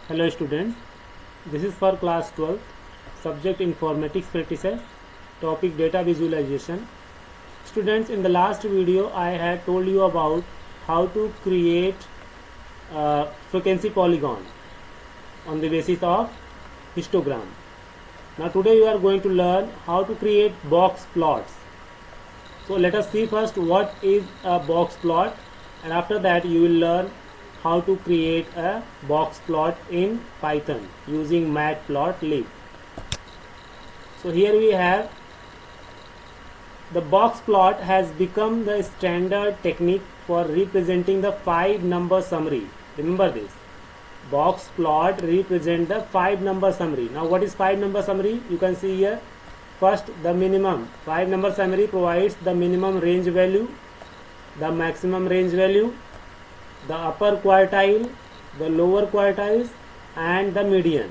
Hello students, this is for class 12, subject informatics practices, topic data visualization. Students, in the last video I had told you about how to create frequency polygon on the basis of histogram. Now today you are going to learn how to create box plots. So let us see first what is a box plot, and after that you will learn how to create a box plot in Python using matplotlib. So here we have the box plot has become the standard technique for representing the 5-number summary. Remember this, box plot represent the 5-number summary. Now what is 5-number summary? You can see here, first the minimum. 5-number summary provides the minimum range value, the maximum range value, the upper quartile, the lower quartiles, and the median.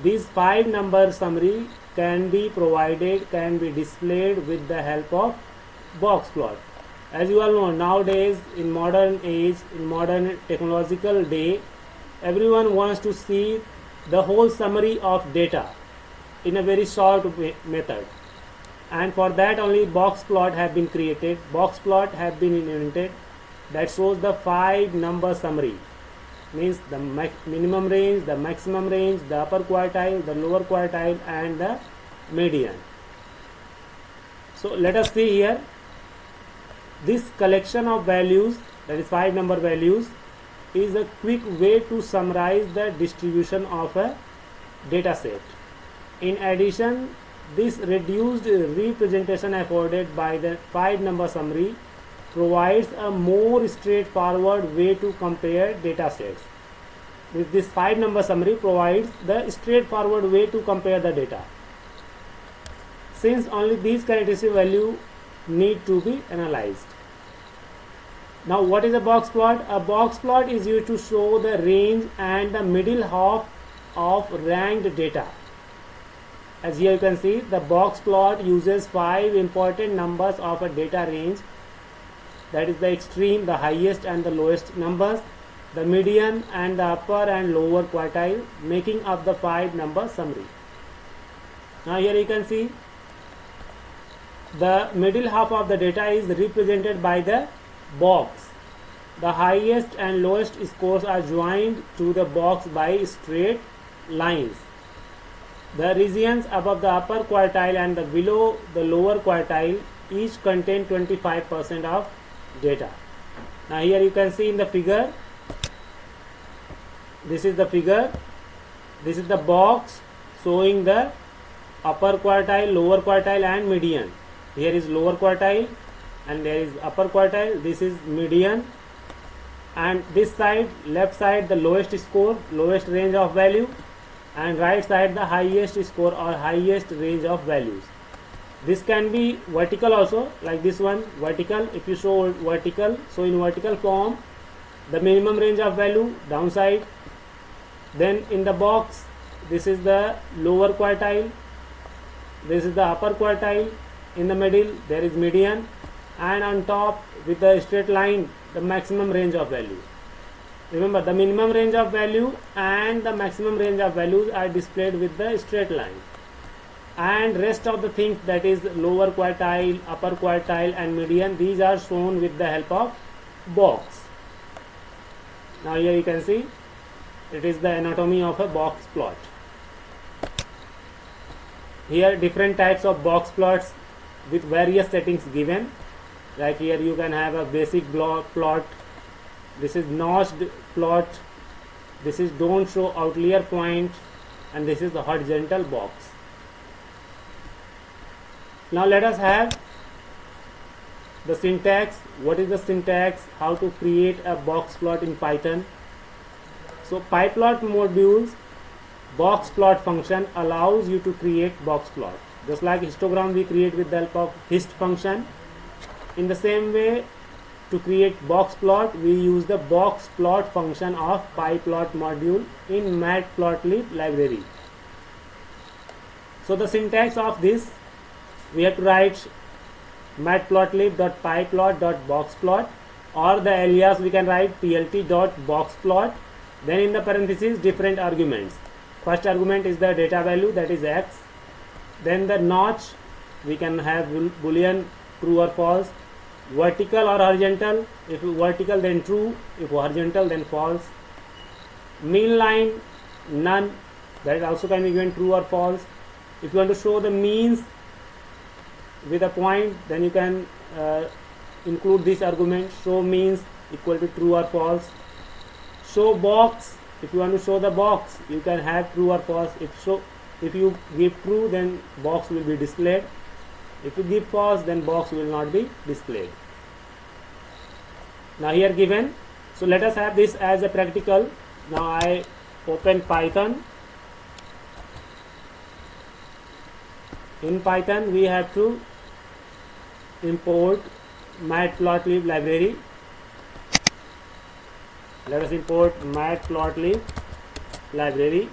These 5-number summary can be provided, can be displayed with the help of box plot. As you all know, nowadays in modern age, in modern technological day, everyone wants to see the whole summary of data in a very short method, and for that only box plot have been created. Box plot have been invented that shows the 5-number summary, means the minimum range, the maximum range, the upper quartile, the lower quartile, and the median. So let us see here, this collection of values, that is 5-number values, is a quick way to summarize the distribution of a data set. In addition, this reduced representation afforded by the 5-number summary provides a more straightforward way to compare data sets. This 5-number summary provides the straightforward way to compare the data, since only these characteristic values need to be analyzed. Now what is a box plot? A box plot is used to show the range and the middle half of ranked data. As here you can see, the box plot uses 5 important numbers of a data range, that is the extreme, the highest and the lowest numbers, the median and the upper and lower quartile, making up the 5-number summary. Now here you can see the middle half of the data is represented by the box. The highest and lowest scores are joined to the box by straight lines. The regions above the upper quartile and the below the lower quartile each contain 25% of data. Now here you can see in the figure, this is the figure, this is the box showing the upper quartile, lower quartile, and median. Here is lower quartile and there is upper quartile, this is median, and this side, left side, the lowest score, lowest range of value, and right side the highest score or highest range of values. This can be vertical also, like this one, vertical. If you show vertical, so in vertical form, the minimum range of value downside, then in the box, this is the lower quartile, this is the upper quartile, in the middle there is median, and on top with the straight line the maximum range of value. Remember, the minimum range of value and the maximum range of values are displayed with the straight line, and rest of the things, that is lower quartile, upper quartile, and median, these are shown with the help of box. Now here you can see it is the anatomy of a box plot. Here different types of box plots with various settings given, like here you can have a basic plot, this is notched plot, this is don't show outlier point, and this is the horizontal box. Now let us have the syntax. What is the syntax? How to create a box plot in Python? So pyplot modules box plot function allows you to create box plot. Just like histogram we create with the help of hist function, in the same way to create box plot we use the box plot function of pyplot module in matplotlib library. So the syntax of this, we have to write matplotlib.pyplot.boxplot, or the alias we can write plt.boxplot Then in the parentheses different arguments. First argument is the data value, that is x. Then the notch, we can have boolean true or false. Vertical or horizontal, if vertical then true, if horizontal then false. Mean line, none, that also can be given true or false. If you want to show the means with a point, then you can include this argument, show means equal to true or false. Show box, if you want to show the box, you can have true or false. If you give true, then box will be displayed. If you give false, then box will not be displayed. Now here given, so let us have this as a practical. Now I open Python. In Python we have to import matplotlib library. Let us import matplotlib library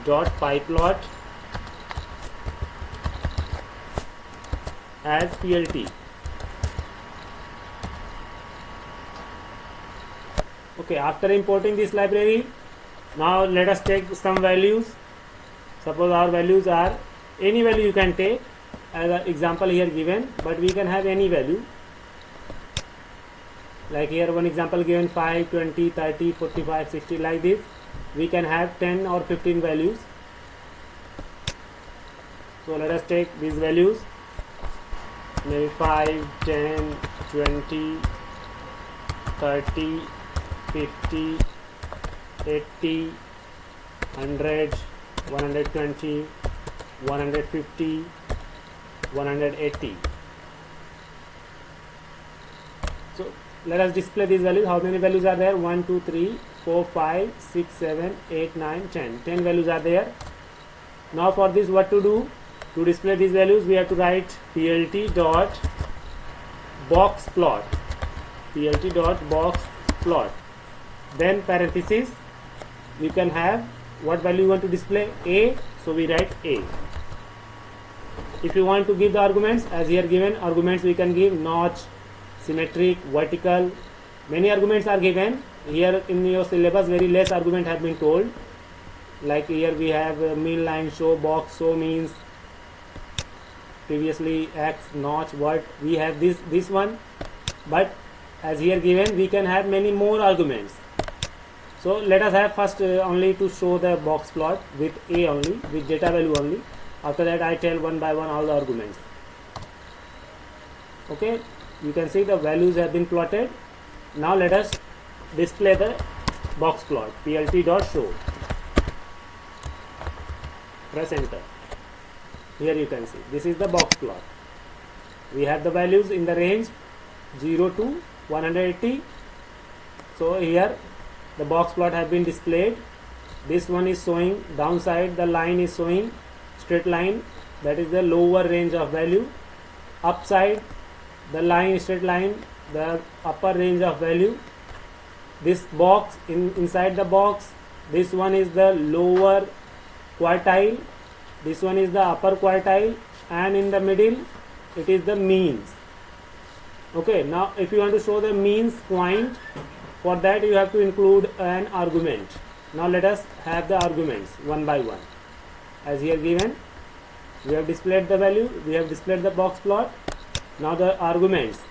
.pyplot as PLT. Okay, after importing this library, now let us take some values. Suppose our values are any value you can take as an example here given, but we can have any value. Like here one example given 5, 20, 30, 45, 60, like this. We can have 10 or 15 values. So let us take these values, maybe 5, 10, 20, 30, 50, 80, 100, 120, 150, 180. So let us display these values. How many values are there? 1, 2, 3, 4, 5, 6, 7, 8, 9, 10. 10 values are there. Now for this what to do? To display these values we have to write plt dot box plot. Plt dot box plot. Then parenthesis, you can have what value you want to display, a, so we write a. If you want to give the arguments, as here given, arguments we can give notch, symmetric, vertical, many arguments are given. Here in your syllabus very less argument have been told, like here we have mean line, show box, show means, previously x, notch, what, we have this one, but as here given we can have many more arguments. So let us have first only to show the box plot with a only, with data value only. After that I tell one by one all the arguments. Okay, you can see the values have been plotted. Now let us display the box plot. plt.show. Press enter. Here you can see this is the box plot. We have the values in the range 0 to 180. So here the box plot have been displayed. This one is showing downside, the line is showing straight line, that is the lower range of value. Upside, the line, straight line, the upper range of value. This box, inside the box, this one is the lower quartile, this one is the upper quartile, and in the middle it is the means. Okay, now if you want to show the means point, for that you have to include an argument. Now let us have the arguments one by one. As here given, we have displayed the value, we have displayed the box plot. Now the arguments.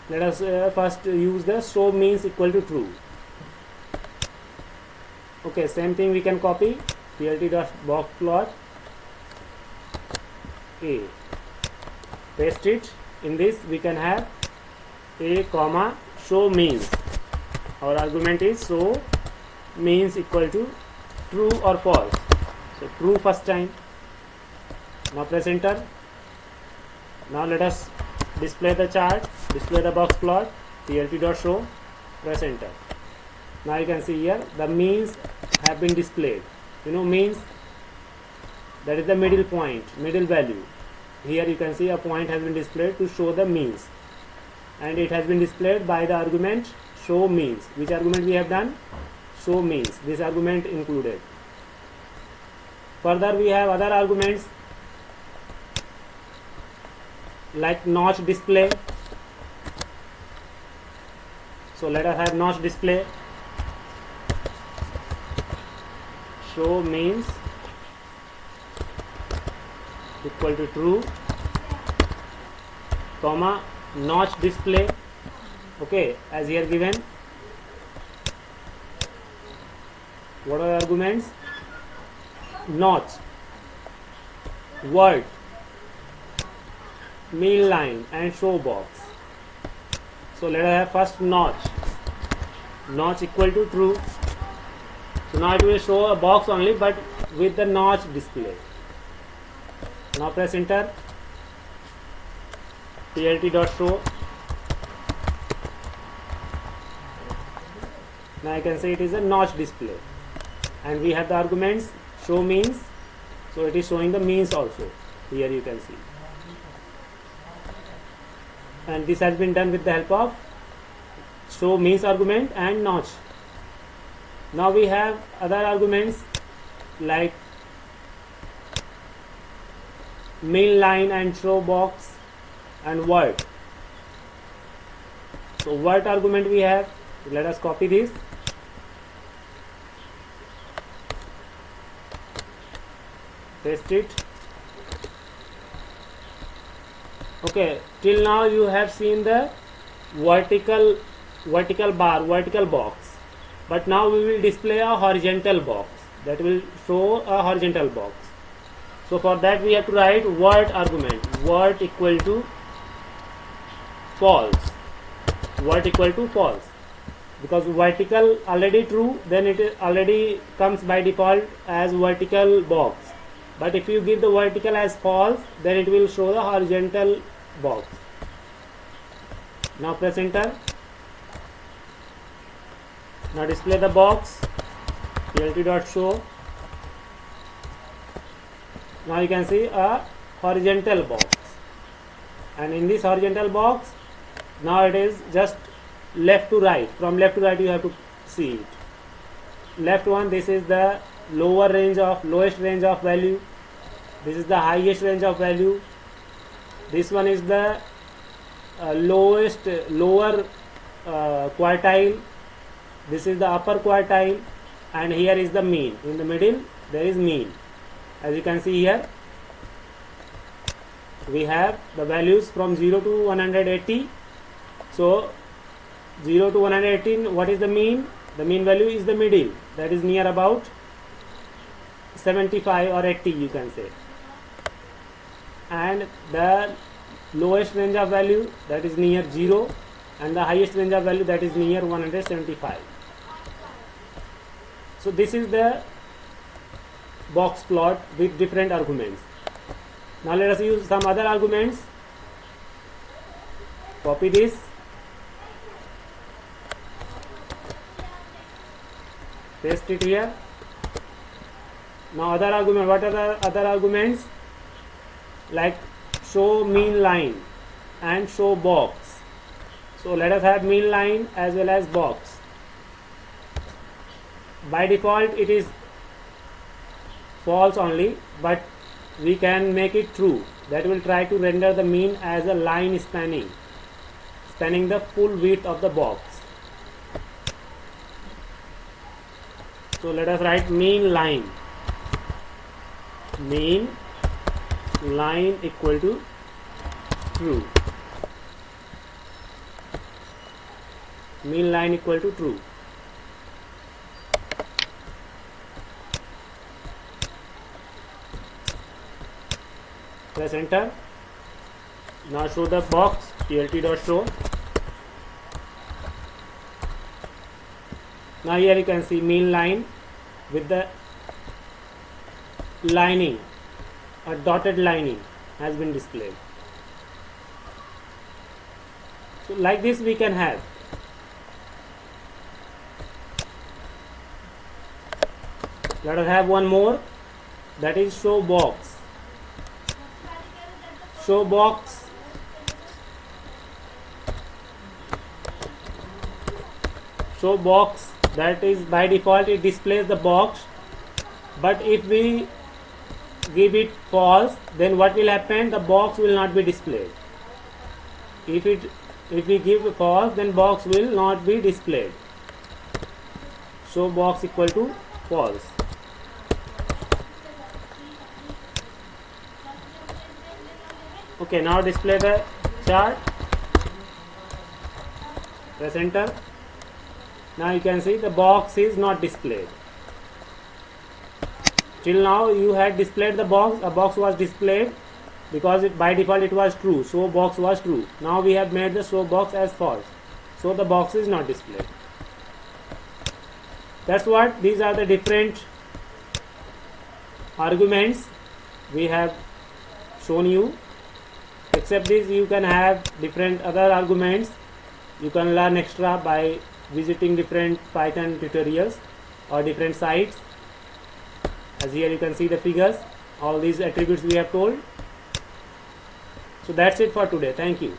Let us first use the show means equal to true. Okay, same thing we can copy. plt.box plot a. Paste it. In this we can have a comma show means. Our argument is show means equal to true or false. So true first time. Now press enter. Now let us display the chart, display the box plot. plt.show. Press enter. Now you can see here the means have been displayed. You know means, that is the middle point, middle value. Here you can see a point has been displayed to show the means, and it has been displayed by the argument show means. Which argument we have done? Show means. This argument included. Further we have other arguments. like notch display. So let us have notch display. Show means equal to true, comma notch display. Okay, as here given. What are the arguments? Notch, word, mean line and show box. So let us have first notch. Notch equal to true. So now it will show a box only, but with the notch display. Now press enter. tlt.show. Now I can say it is a notch display, and we have the arguments show means, so it is showing the means also. Here you can see, and this has been done with the help of show means argument and notch. Now we have other arguments like mean line and show box and word. So word argument we have. Let us copy this. Paste it. Okay, till now you have seen the vertical bar, vertical box, but now we will display a horizontal box that will show a horizontal box. So for that we have to write word argument, word equal to false, word equal to false, because vertical already true, then it already comes by default as vertical box. But if you give the vertical as false, then it will show the horizontal box. Now press enter. Now display the box, tlt.show. Now you can see a horizontal box, and in this horizontal box, now it is just left to right. From left to right you have to see it. Left one, this is the lowest range of value. This is the highest range of value. This one is the lower quartile. This is the upper quartile, and here is the mean. In the middle there is mean. As you can see here, we have the values from 0 to 180. So 0 to 118, what is the mean? The mean value is the middle, that is near about 75 or 80 you can say, and the lowest range of value, that is near 0, and the highest range of value, that is near 175. So this is the box plot with different arguments. Now let us use some other arguments. Copy this. Paste it here. Now other argument, what are the other arguments? Like show mean line and show box. So let us have mean line as well as box. By default it is false only, but we can make it true. That will try to render the mean as a line spanning the full width of the box. So let us write mean line equal to true. Mean line equal to true. Press enter. Now show the box, tlt.show. Now here you can see mean line with the lining, a dotted lining has been displayed. So like this we can have. Let us have one more, that is show box. Show box, that is by default it displays the box, but if we give it false, then what will happen? The box will not be displayed. if we give false, then box will not be displayed. So box equal to false. Okay, now display the chart. Press enter. Now you can see the box is not displayed. Till now you had displayed the box, a box was displayed because by default it was true, so box was true. Now we have made the show box as false, so the box is not displayed. That's what, these are the different arguments we have shown you. Except this, you can have different other arguments. You can learn extra by visiting different Python tutorials or different sites. As here you can see the figures, all these attributes we have told. So that's it for today. Thank you.